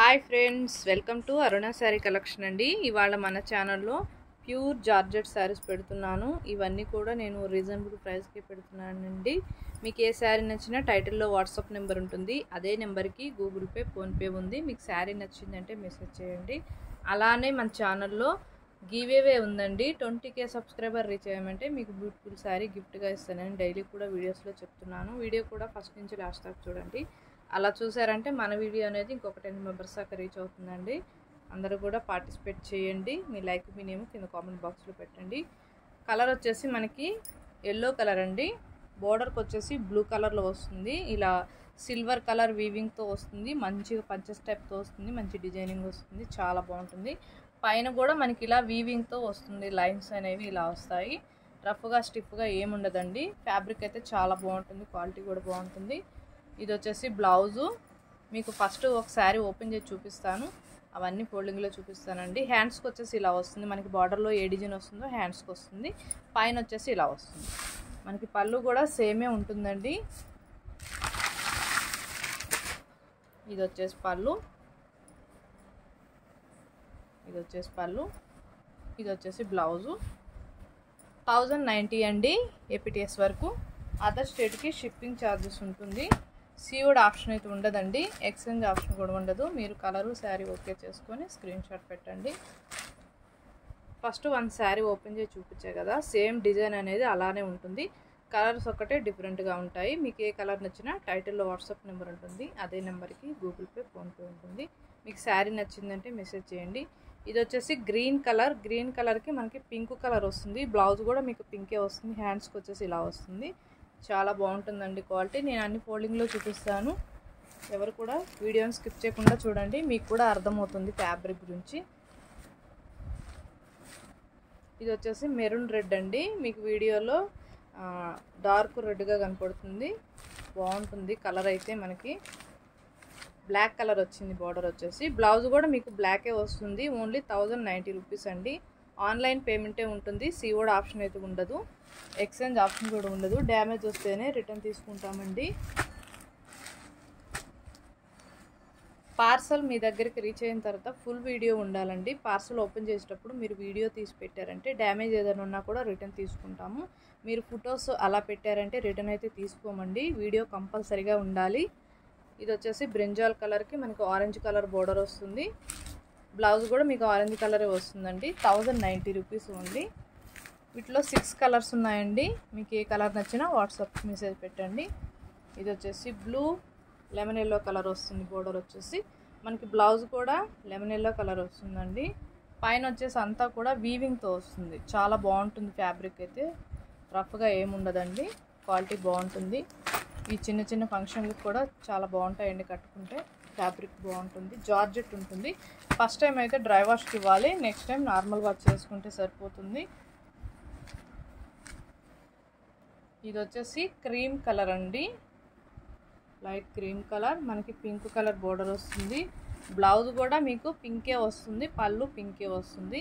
Hi friends, welcome to Aruna sari collection అండి. ఇవాళ మన ఛానల్లో ప్యూర్ జార్జెట్ శారీస్ పెడుతున్నాను. ఇవన్నీ కూడా నేను రీజనబుల్ ప్రైస్కి పెడుతున్నానండి. మీకు ఏ శారీ నచ్చినా టైటిల్లో వాట్సాప్ నెంబర్ ఉంటుంది. అదే నెంబర్కి గూగుల్ పే, ఫోన్పే ఉంది. మీకు శారీ నచ్చిందంటే మెసేజ్ చేయండి. అలానే మన ఛానల్లో గివేవే ఉందండి. 20K సబ్స్క్రైబర్ రీచ్ అయ్యామంటే మీకు బ్యూటిఫుల్ శారీ గిఫ్ట్గా ఇస్తానని డైలీ కూడా వీడియోస్లో చెప్తున్నాను. వీడియో కూడా ఫస్ట్ నుంచి లాస్ట్ దాకా చూడండి. అలా చూసారంటే మన వీడియో అనేది ఇంకొక 10 మెంబర్స్ దాకా రీచ్ అవుతుందండి. అందరూ కూడా పార్టిసిపేట్ చేయండి. మీ లైక్ మీ నేమ్ కింద కామెంట్ బాక్స్లో పెట్టండి. కలర్ వచ్చేసి మనకి ఎల్లో కలర్ అండి. బోర్డర్కి వచ్చేసి బ్లూ కలర్లో వస్తుంది. ఇలా సిల్వర్ కలర్ వీవింగ్తో వస్తుంది. మంచిగా పంచెస్ టైప్తో వస్తుంది. మంచి డిజైనింగ్ వస్తుంది. చాలా బాగుంటుంది. పైన కూడా మనకి ఇలా వీవింగ్తో వస్తుంది. లైన్స్ అనేవి ఇలా వస్తాయి. రఫ్గా స్టిఫ్గా ఏముండదండి. ఫ్యాబ్రిక్ అయితే చాలా బాగుంటుంది. క్వాలిటీ కూడా బాగుంటుంది. ఇది వచ్చేసి బ్లౌజు. మీకు ఫస్ట్ ఒక శారీ ఓపెన్ చేసి చూపిస్తాను. అవన్నీ ఫోల్డింగ్లో చూపిస్తానండి. హ్యాండ్స్కి వచ్చేసి ఇలా వస్తుంది. మనకి బార్డర్లో ఏ డిజైన్ వస్తుందో హ్యాండ్స్కి వస్తుంది. పైన వచ్చేసి ఇలా వస్తుంది. మనకి పళ్ళు కూడా సేమే ఉంటుందండి. ఇది వచ్చేసి పళ్ళు, ఇది వచ్చేసి పళ్ళు, ఇది వచ్చేసి బ్లౌజు. 1090 అండి ఏపీటీఎస్ వరకు. అదర్ స్టేట్కి షిప్పింగ్ ఛార్జెస్ ఉంటుంది. సీవుడ్ ఆప్షన్ అయితే ఉండదండి. ఎక్స్చేంజ్ ఆప్షన్ కూడా ఉండదు. మీరు కలరు శారీ ఓకే చేసుకొని స్క్రీన్ షాట్ పెట్టండి. ఫస్ట్ వన్ శారీ ఓపెన్ చేసి చూపించాయి కదా, సేమ్ డిజైన్ అనేది అలానే ఉంటుంది. కలర్స్ ఒకటే డిఫరెంట్గా ఉంటాయి. మీకు ఏ కలర్ నచ్చినా టైటిల్లో వాట్సాప్ నెంబర్ ఉంటుంది. అదే నెంబర్కి గూగుల్ పే, ఫోన్పే ఉంటుంది. మీకు శారీ నచ్చిందంటే మెసేజ్ చేయండి. ఇది వచ్చేసి గ్రీన్ కలర్. గ్రీన్ కలర్కి మనకి పింక్ కలర్ వస్తుంది. బ్లౌజ్ కూడా మీకు పింకే వస్తుంది. హ్యాండ్స్కి వచ్చేసి ఇలా వస్తుంది. చాలా బాగుంటుందండి క్వాలిటీ. నేను అన్ని ఫోల్డింగ్లో చూపిస్తాను. ఎవరు కూడా వీడియోని స్కిప్ చేయకుండా చూడండి. మీకు కూడా అర్థమవుతుంది ఫ్యాబ్రిక్ గురించి. ఇది వచ్చేసి మెరూన్ రెడ్ అండి. మీకు వీడియోలో డార్క్ రెడ్గా కనపడుతుంది. బాగుంటుంది కలర్ అయితే. మనకి బ్లాక్ కలర్ వచ్చింది బార్డర్ వచ్చేసి. బ్లౌజ్ కూడా మీకు బ్లాకే వస్తుంది. ఓన్లీ 1090 రూపీస్ అండి. ఆన్లైన్ పేమెంటే ఉంటుంది. సీఓడ్ ఆప్షన్ అయితే ఉండదు. ఎక్స్చేంజ్ ఆప్షన్ కూడా ఉండదు. డ్యామేజ్ వస్తేనే రిటర్న్ తీసుకుంటామండి. పార్సల్ మీ దగ్గరికి రీచ్ అయిన తర్వాత ఫుల్ వీడియో ఉండాలండి. పార్సల్ ఓపెన్ చేసేటప్పుడు మీరు వీడియో తీసి పెట్టారంటే డ్యామేజ్ ఏదైనా ఉన్నా కూడా రిటర్న్ తీసుకుంటాము. మీరు ఫొటోస్ అలా పెట్టారంటే రిటర్న్ అయితే తీసుకోమండి. వీడియో కంపల్సరీగా ఉండాలి. ఇది వచ్చేసి బ్రింజాల్ కలర్కి మనకి ఆరెంజ్ కలర్ బోర్డర్ వస్తుంది. బ్లౌజ్ కూడా మీకు ఆరెంజ్ కలరే వస్తుందండి. 1090 రూపీస్ ఓన్లీ. వీటిలో 6 కలర్స్ ఉన్నాయండి. మీకు ఏ కలర్ నచ్చినా వాట్సాప్ మెసేజ్ పెట్టండి. ఇది వచ్చేసి బ్లూ లెమన్ ఎల్లో కలర్ వస్తుంది. బోర్డర్ వచ్చేసి మనకి బ్లౌజ్ కూడా లెమన్ ఎల్లో కలర్ వస్తుందండి. పైన వచ్చేసి అంతా కూడా వీవింగ్తో వస్తుంది. చాలా బాగుంటుంది ఫ్యాబ్రిక్ అయితే. రఫ్గా ఏముండదండి. క్వాలిటీ బాగుంటుంది. ఈ చిన్న చిన్న ఫంక్షన్లకు కూడా చాలా బాగుంటాయండి కట్టుకుంటే. ఫ్యాబ్రిక్ బాగుంటుంది. జార్జెట్ ఉంటుంది. ఫస్ట్ టైం అయితే డ్రై వాష్కి ఇవ్వాలి. నెక్స్ట్ టైం నార్మల్ వాష్ చేసుకుంటే సరిపోతుంది. ఇది వచ్చేసి క్రీమ్ కలర్ అండి. Light cream colour. మనకి పింక్ కలర్ బోర్డర్ వస్తుంది. బ్లౌజ్ కూడా మీకు పింకే వస్తుంది. పళ్ళు పింకే వస్తుంది.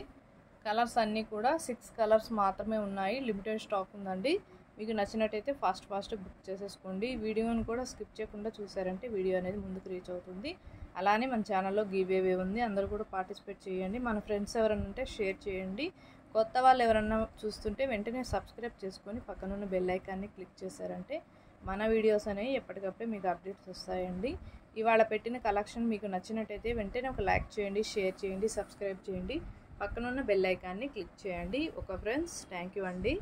కలర్స్ అన్నీ కూడా 6 కలర్స్ మాత్రమే ఉన్నాయి. లిమిటెడ్ స్టాక్ ఉందండి. మీకు నచ్చినట్టయితే ఫాస్ట్ బుక్ చేసేసుకోండి. వీడియోని కూడా స్కిప్ చేయకుండా చూసారంటే వీడియో అనేది ముందుకు రీచ్ అవుతుంది. అలానే మన ఛానల్లో గివేవే ఉంది. అందరూ కూడా పార్టిసిపేట్ చేయండి. మన ఫ్రెండ్స్ ఎవరైనా ఉంటే షేర్ చేయండి. కొత్త వాళ్ళు ఎవరన్నా చూస్తుంటే వెంటనే సబ్స్క్రైబ్ చేసుకొని పక్కనున్న బెల్ ఐకాన్ని క్లిక్ చేశారంటే మన వీడియోస్ అనేవి ఎప్పటికప్పుడే మీకు అప్డేట్స్ వస్తాయండి. ఇవాళ పెట్టిన కలెక్షన్ మీకు నచ్చినట్టయితే వెంటనే ఒక లైక్ చేయండి, షేర్ చేయండి, సబ్స్క్రైబ్ చేయండి. పక్కనున్న బెల్ ఐకాన్ని క్లిక్ చేయండి. ఓకే ఫ్రెండ్స్, థ్యాంక్ యూ అండి.